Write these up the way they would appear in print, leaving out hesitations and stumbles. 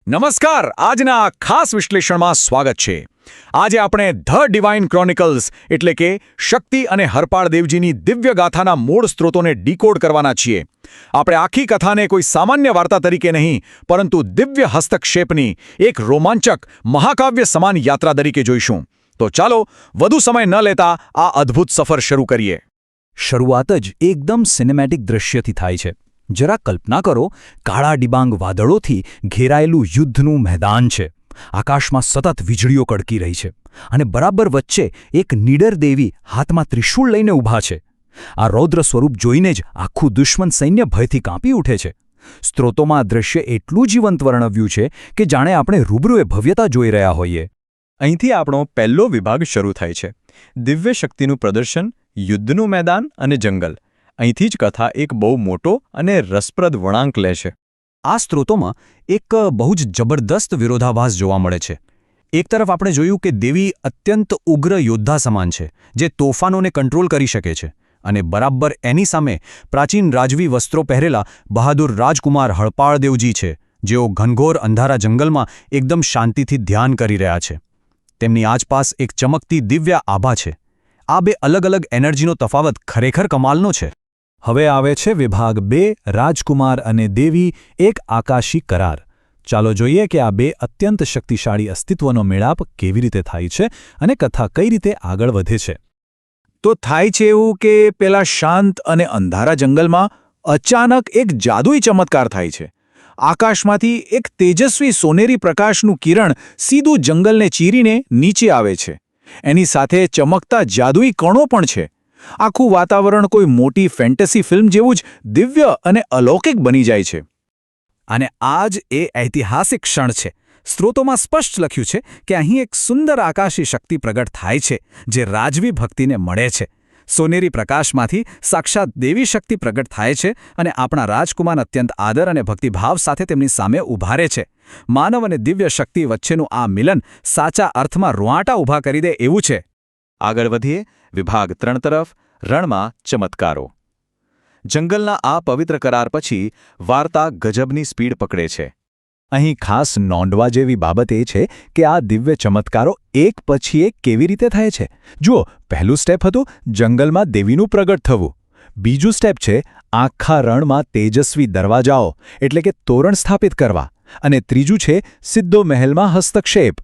નમસ્કાર, આજના આ ખાસ વિશ્લેષણમાં સ્વાગત છે. આજે આપણે ધ ડિવાઇન ક્રોનિકલ્સ એટલે કે શક્તિ અને હરપાળ દેવજીની દિવ્ય ગાથાના મૂળ સ્ત્રોતોને ડીકોડ કરવાના છીએ. આપણે આખી કથાને કોઈ સામાન્ય વાર્તા તરીકે નહીં, પરંતુ દિવ્ય હસ્તક્ષેપની એક રોમાંચક મહાકાવ્ય સમાન યાત્રા તરીકે જોઈશું. તો ચાલો વધુ સમય ન લેતા આ અદ્ભુત સફર શરૂ કરીએ. શરૂઆત જ એકદમ સિનેમેટિક દૃશ્યથી થાય છે. જરા કલ્પના કરો, કાળા ડિબાંગ વાદળોથી ઘેરાયેલું યુદ્ધનું મેદાન છે. આકાશમાં સતત વીજળીઓ કડકી રહી છે અને બરાબર વચ્ચે એક નીડર દેવી હાથમાં ત્રિશૂળ લઈને ઊભા છે. આ રૌદ્ર સ્વરૂપ જોઈને જ આખું દુશ્મન સૈન્ય ભયથી કાંપી ઉઠે છે. સ્ત્રોતોમાં આ દૃશ્ય એટલું જીવંત વર્ણવ્યું છે કે જાણે આપણે રૂબરૂએ ભવ્યતા જોઈ રહ્યા હોઈએ. અહીંથી આપણો પહેલો વિભાગ શરૂ થાય છે. દિવ્ય શક્તિનું પ્રદર્શન, યુદ્ધનું મેદાન અને જંગલ. અહીંથી જ કથા એક બહુ મોટો અને રસપ્રદ વળાંક લે છે. આ સ્ત્રોતોમાં એક બહુ જ જબરદસ્ત વિરોધાભાસ જોવા મળે છે. એક તરફ આપણે જોયું કે દેવી અત્યંત ઉગ્ર યોદ્ધા સમાન છે, જે તોફાનોને કંટ્રોલ કરી શકે છે, અને બરાબર એની સામે પ્રાચીન રાજવી વસ્ત્રો પહેરેલા બહાદુર રાજકુમાર હરપાળદેવજી છે, જેઓ ઘનઘોર અંધારા જંગલમાં એકદમ શાંતિથી ધ્યાન કરી રહ્યા છે. તેમની આસપાસ એક ચમકતી દિવ્ય આભા છે. આ બે અલગ અલગ એનર્જીનો તફાવત ખરેખર કમાલનો છે. હવે આવે છે વિભાગ 2, રાજકુમાર અને દેવી, એક આકાશી કરાર. ચાલો જોઈએ કે આ બે અત્યંત શક્તિશાળી અસ્તિત્વનો મેળાપ કેવી રીતે થાય છે અને કથા કઈ રીતે આગળ વધે છે. તો થાય છે એવું કે પેલા શાંત અને અંધારા જંગલમાં અચાનક એક જાદુઈ ચમત્કાર થાય છે. આકાશમાંથી એક તેજસ્વી સોનેરી પ્રકાશનું કિરણ સીધું જંગલને ચીરીને નીચે આવે છે. એની સાથે ચમકતા જાદુઈ કણો પણ છે. આખું વાતાવરણ કોઈ મોટી ફેન્ટસી ફિલ્મ જેવું જ દિવ્ય અને અલૌકિક બની જાય છે. અને આ જ એ ઐતિહાસિક ક્ષણ છે. સ્ત્રોતોમાં સ્પષ્ટ લખ્યું છે કે અહીં એક સુંદર આકાશી શક્તિ પ્રગટ થાય છે, જે રાજવી ભક્તિને મળે છે. સોનેરી પ્રકાશમાંથી સાક્ષાત દેવી શક્તિ પ્રગટ થાય છે અને આપણા રાજકુમાર અત્યંત આદર અને ભક્તિભાવ સાથે તેમની સામે ઊભા રહે છે. માનવ અને દિવ્ય શક્તિ વચ્ચેનું આ મિલન સાચા અર્થમાં રૂંવાટા ઊભા કરી દે એવું છે. આગળ વધીએ વિભાગ 3 તરફ. રણમાં ચમત્કારો. જંગલના આ પવિત્ર કરાર પછી વાર્તા ગજબની સ્પીડ પકડે છે. અહીં ખાસ નોંધવા જેવી બાબત એ છે કે આ દિવ્ય ચમત્કારો એક પછી એક કેવી રીતે થાય છે. જુઓ, પહેલું સ્ટેપ હતું જંગલમાં દેવીનું પ્રગટ થવું. બીજું સ્ટેપ છે આખા રણમાં તેજસ્વી દરવાજાઓ એટલે કે તોરણ સ્થાપિત કરવા. અને ત્રીજું છે સીધો મહેલમાં હસ્તક્ષેપ.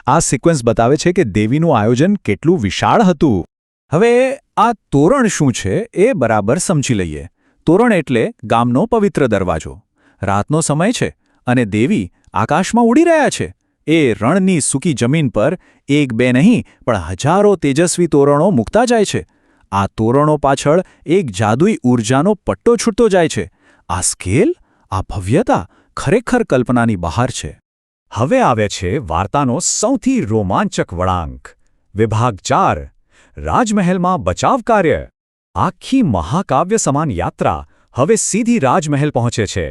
આ સિક્વન્સ બતાવે છે કે દેવીનું આયોજન કેટલું વિશાળ હતું. હવે આ તોરણ શું છે એ બરાબર સમજી લઈએ. તોરણ એટલે ગામનો પવિત્ર દરવાજો. રાતનો સમય છે અને દેવી આકાશમાં ઉડી રહ્યા છે. એ રણની સૂકી જમીન પર એક બે નહીં પણ હજારો તેજસ્વી તોરણો મૂકતા જાય છે. આ તોરણો પાછળ એક જાદુઈ ઊર્જાનો પટ્ટો છૂટતો જાય છે. આ સ્કેલ, આ ભવ્યતા ખરેખર કલ્પનાની બહાર છે. હવે આવે છે વાર્તાનો સૌથી રોમાંચક વળાંક. વિભાગ 4, રાજમહેલમાં બચાવ કાર્ય. આખી મહાકાવ્ય સમાન યાત્રા હવે સીધી રાજમહેલ પહોંચે છે.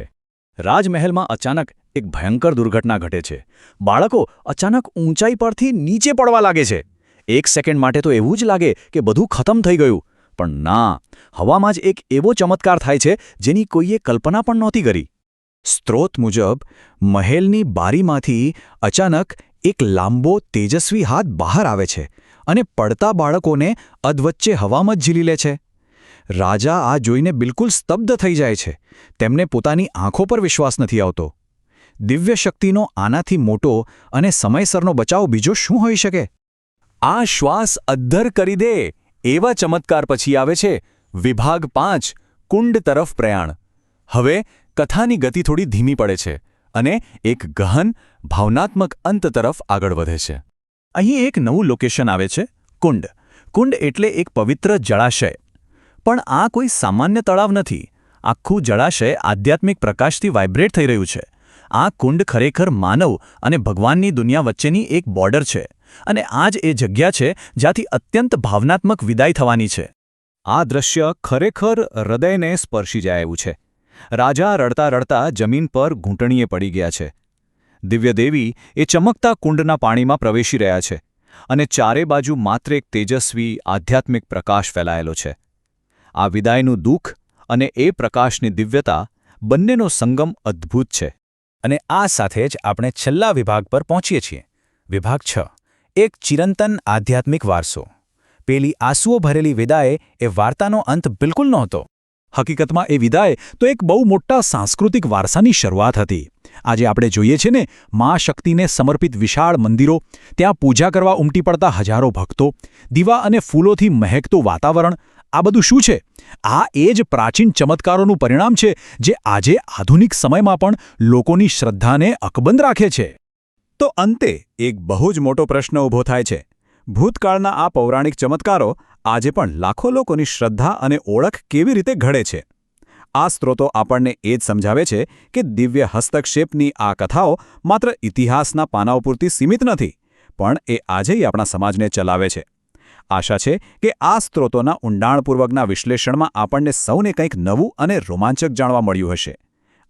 રાજમહેલમાં અચાનક એક ભયંકર દુર્ઘટના ઘટે છે. બાળકો અચાનક ઊંચાઈ પરથી નીચે પડવા લાગે છે. એક સેકન્ડ માટે તો એવું જ લાગે કે બધું ખતમ થઈ ગયું. પણ ના, હવામાં જ એક એવો ચમત્કાર થાય છે જેની કોઈએ કલ્પના પણ નહોતી કરી. સ્ત્રોત મુજબ મહેલની બારીમાંથી અચાનક એક લાંબો તેજસ્વી હાથ બહાર આવે છે અને પડતા બાળકોને અધવચ્ચે હવામાં જ ઝીલી લે છે. રાજા આ જોઈને બિલકુલ સ્તબ્ધ થઈ જાય છે. તેમને પોતાની આંખો પર વિશ્વાસ નથી આવતો. દિવ્ય શક્તિનો આનાથી મોટો અને સમયસરનો બચાવ બીજો શું હોઈ શકે? આ શ્વાસ અદ્ધર કરી દે એવા ચમત્કાર પછી આવે છે વિભાગ 5, કુંડ તરફ પ્રયાણ. હવે કથાની ગતિ થોડી ધીમી પડે છે અને એક ગહન, ભાવનાત્મક અંત તરફ આગળ વધે છે. અહીં એક નવું લોકેશન આવે છે, કુંડ. કુંડ એટલે એક પવિત્ર જળાશય. પણ આ કોઈ સામાન્ય તળાવ નથી. આખું જળાશય આધ્યાત્મિક પ્રકાશથી વાઇબ્રેટ થઈ રહ્યું છે. આ કુંડ ખરેખર માનવ અને ભગવાનની દુનિયા વચ્ચેની એક બોર્ડર છે. અને આ જ એ જગ્યા છે જ્યાંથી અત્યંત ભાવનાત્મક વિદાય થવાની છે. આ દ્રશ્ય ખરેખર હૃદયને સ્પર્શી જાય એવું છે. રાજા રડતા રડતા જમીન પર ઘૂંટણીએ પડી ગયા છે. દિવ્ય દેવી એ ચમકતા કુંડના પાણીમાં પ્રવેશી રહ્યા છે અને ચારે બાજુ માત્ર એક તેજસ્વી આધ્યાત્મિક પ્રકાશ ફેલાયેલો છે. આ વિદાયનું દુઃખ અને એ પ્રકાશની દિવ્યતા બંનેનો સંગમ અદ્ભુત છે. અને આ સાથે જ આપણે છેલ્લા વિભાગ પર પહોંચીએ છીએ. વિભાગ 6. એક ચિરંતન આધ્યાત્મિક વારસો. પેલી આંસુઓ ભરેલી વિદાય એ વાર્તાનો અંત બિલકુલ નહોતો. હકીકતમાં એ વિદાય તો એક બહુ મોટા સાંસ્કૃતિક વારસાની શરૂઆત હતી. આજે આપણે જોઈએ છીએ ને, મા શક્તિને સમર્પિત વિશાળ મંદિરો, ત્યાં પૂજા કરવા ઉમટી પડતા હજારો ભક્તો, દીવા અને ફૂલોથી મહેકતું વાતાવરણ, આ બધું શું છે? આ એ જ પ્રાચીન ચમત્કારોનું પરિણામ છે જે આજે આધુનિક સમયમાં પણ લોકોની શ્રદ્ધાને અકબંધ રાખે છે. તો અંતે એક બહુ જ મોટો પ્રશ્ન ઊભો થાય છે. ભૂતકાળના આ પૌરાણિક ચમત્કારો આજે પણ લાખો લોકોની શ્રદ્ધા અને ઓળખ કેવી રીતે ઘડે છે? આ સ્ત્રોતો આપણને એ જ સમજાવે છે કે દિવ્ય હસ્તક્ષેપની આ કથાઓ માત્ર ઇતિહાસના પાનાઓ પૂરતી સીમિત નથી, પણ એ આજેય આપણા સમાજને ચલાવે છે. આશા છે કે આ સ્ત્રોતોના ઊંડાણપૂર્વકના વિશ્લેષણમાં આપણને સૌને કંઈક નવું અને રોમાંચક જાણવા મળ્યું હશે.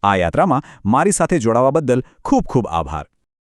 આ યાત્રામાં મારી સાથે જોડાવા બદલ ખૂબ ખૂબ આભાર.